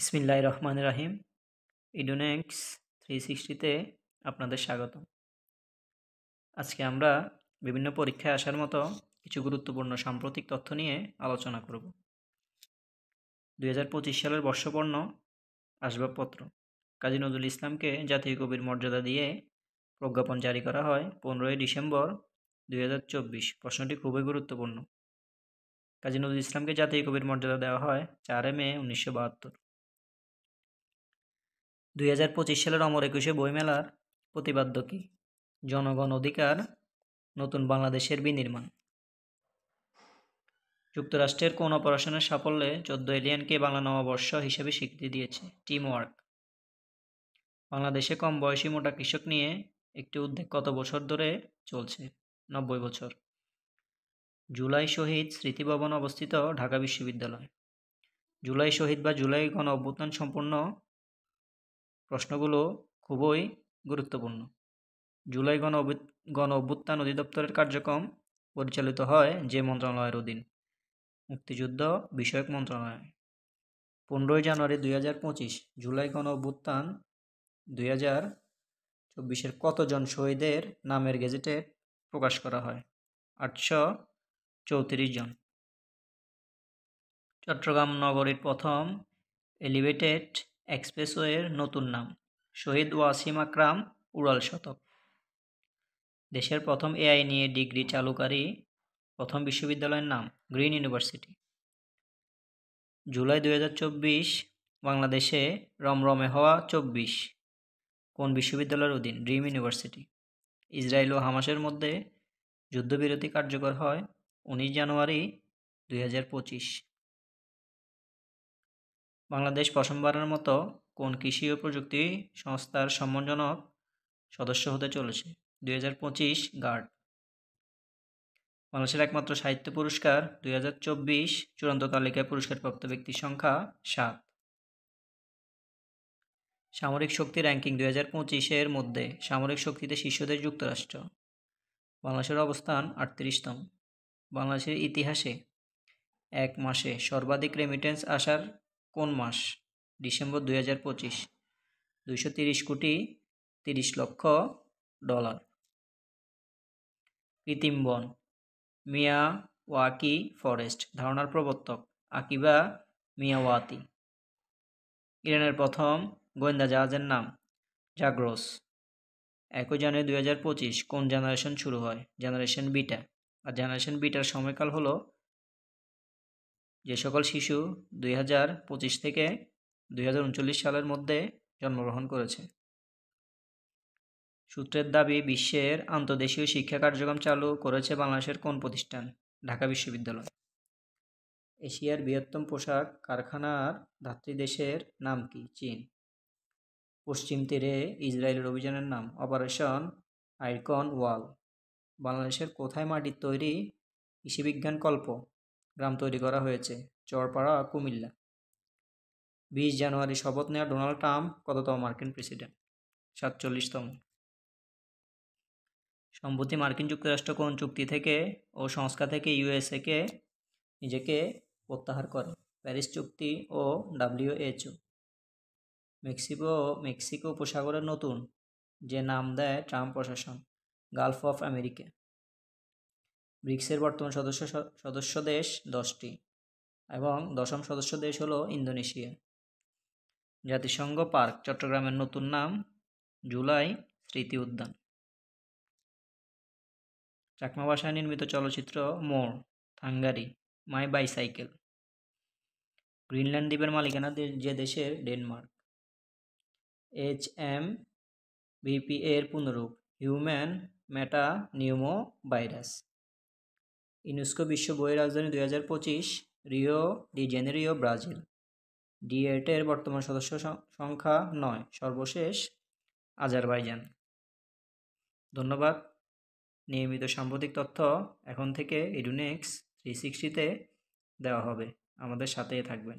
বিসমিল্লাহির রহমানির রহিম। ইডুনেক্স 360-তে আপনাদের স্বাগতম। আজকে আমরা বিভিন্ন পরীক্ষায় আসার মতো কিছু গুরুত্বপূর্ণ সাম্প্রতিক তথ্য নিয়ে আলোচনা করব। 2025 সালের বর্ষপূর্ণ আসবাবপত্র কাজী নজরুল ইসলামকে জাতীয় কবির মর্যাদা দিয়ে প্রজ্ঞাপন জারি করা হয় 15 ডিসেম্বর 2024। প্রশ্নটি খুবই গুরুত্বপূর্ণ। কাজী নজরুল ইসলামকে জাতীয় কবির মর্যাদা দেওয়া হয় 4 মে 1972। 2025 সালের অমর একুশে বইমেলার প্রতিপাদ্য কি? জনগণ অধিকার, নতুন বাংলাদেশের বিনির্মাণ। যুক্তরাষ্ট্রের কোন অপারেশনের সাফল্যে 14 এলিয়েনকে বাংলা নববর্ষ হিসেবে স্বীকৃতি দিয়েছে? Team work. বাংলাদেশে কম বয়সী মোটা কৃষক নিয়ে একটি উদ্যোগ কত বছর ধরে চলছে? 90 বছর। জুলাই শহীদ স্মৃতিভবন অবস্থিত ঢাকা বিশ্ববিদ্যালয়। জুলাই শহীদ বা জুলাই গণ অভ্যুত্থান সম্পূর্ণ প্রশ্নগুলো খুবই গুরুত্বপূর্ণ। জুলাই গণ অভ্যুত্থান অধিদপ্তরের কার্যক্রম পরিচালিত হয় যে মন্ত্রণালয়ের অধীন? মুক্তিযুদ্ধ বিষয়ক মন্ত্রণালয়। 15 জানুয়ারি 2025 জুলাই গণ অভ্যুত্থান 2024-এর কতজন শহীদের নামের গেজেটে প্রকাশ করা হয়? 834 জন। চট্টগ্রাম নগরীর প্রথম এলিভেটেড এক্সপ্রেসওয়ের নতুন নাম? শহীদ ওয়াসিম আকরাম উড়াল শতক। দেশের প্রথম এআই নিয়ে ডিগ্রি চালুকারী প্রথম বিশ্ববিদ্যালয়ের নাম? Green university. জুলাই 2024 বাংলাদেশে রমরমে হওয়া 24 কোন বিশ্ববিদ্যালয়ের অধীন? Dream university. ইসরায়েল ও হামাসের মধ্যে যুদ্ধবিরতি কার্যকর হয় 19 জানুয়ারি 2025। বাংলাদেশ প্রথমবারের মতো কোন কৃষি ও প্রযুক্তি সংস্থার সম্মানজনক সদস্য হতে চলেছে? 2025 গার্ড। বাংলাদেশের একমাত্র সাহিত্য পুরস্কার 2024 চূড়ান্ত তালিকায় পুরস্কারপ্রাপ্ত ব্যক্তির সংখ্যা 7। সামরিক শক্তি র্যাঙ্কিং 2025-এর মধ্যে সামরিক শক্তিতে শীর্ষ দেশ যুক্তরাষ্ট্র। বাংলাদেশের অবস্থান 38তম। বাংলাদেশের ইতিহাসে এক মাসে সর্বাধিক রেমিটেন্স আসার কোন মাস? ডিসেম্বর 2025। 230 কোটি 30 লক্ষ ডলার। কৃত্রিম বন মিয়াওয়াকি ফরেস্ট ধারণার প্রবর্তক আকিবা মিয়াওয়াতি। ইরানের প্রথম গোয়েন্দা জাহাজের নাম? জাগ্রস। 1 জানুয়ারি 2025 কোন জেনারেশন শুরু হয়? Generation beta. আর জেনারেশন বিটার সময়কাল হলো যে সকল শিশু 2025 থেকে 2039 সালের মধ্যে জন্মগ্রহণ করেছে। সূত্রের দাবি বিশ্বের আন্তর্দেশীয় শিক্ষা কার্যক্রম চালু করেছে বাংলাদেশের কোন প্রতিষ্ঠান? ঢাকা বিশ্ববিদ্যালয়। এশিয়ার বৃহত্তম পোশাক কারখানার ধাত্রী দেশের নাম কি? চীন। পশ্চিম তীরে ইসরায়েলের অভিযানের নাম? অপারেশন আইকন ওয়াল। বাংলাদেশের কোথায় মাটির তৈরি কৃষিবিজ্ঞান কল্প গ্রাম তৈরি করা হয়েছে? চরপাড়া, কুমিল্লা। 20 জানুয়ারি শপথ নেওয়া ডোনাল্ড ট্রাম্প কততম মার্কিন প্রেসিডেন্ট? 47তম। সম্প্রতি মার্কিন যুক্তরাষ্ট্র কোন চুক্তি থেকে ও সংস্থা থেকে ইউএসএ নিজেকে প্রত্যাহার করে? প্যারিস চুক্তি ও WHO। মেক্সিকো উপসাগরের নতুন যে নাম দেয় ট্রাম্প প্রশাসন? Gulf of America. ব্রিক্সের বর্তমান সদস্য দেশ 10টি এবং 10ম সদস্য দেশ হলো ইন্দোনেশিয়া। জাতিসংঘ পার্ক চট্টগ্রামের নতুন নাম? জুলাই স্মৃতি উদ্যান। চাকমা ভাষায় নির্মিত চলচ্চিত্র মোর, হাঙ্গারি, মাই বাইসাইকেল। গ্রিনল্যান্ড দ্বীপের মালিকানা যে দেশের? ডেনমার্ক। HMVP এর পুনরূপ? Human metapneumovirus. ইউনেস্কো বিশ্ব বইয়ের রাজধানী 2025 Rio de Janeiro, Brazil. D8 এর বর্তমান সদস্য সংখ্যা 9, সর্বশেষ আজারবাইজান। ধন্যবাদ। নিয়মিত সাম্প্রতিক তথ্য এখন থেকে ইডুনেক্স 360-তে দেওয়া হবে। আমাদের সাথেই থাকবেন।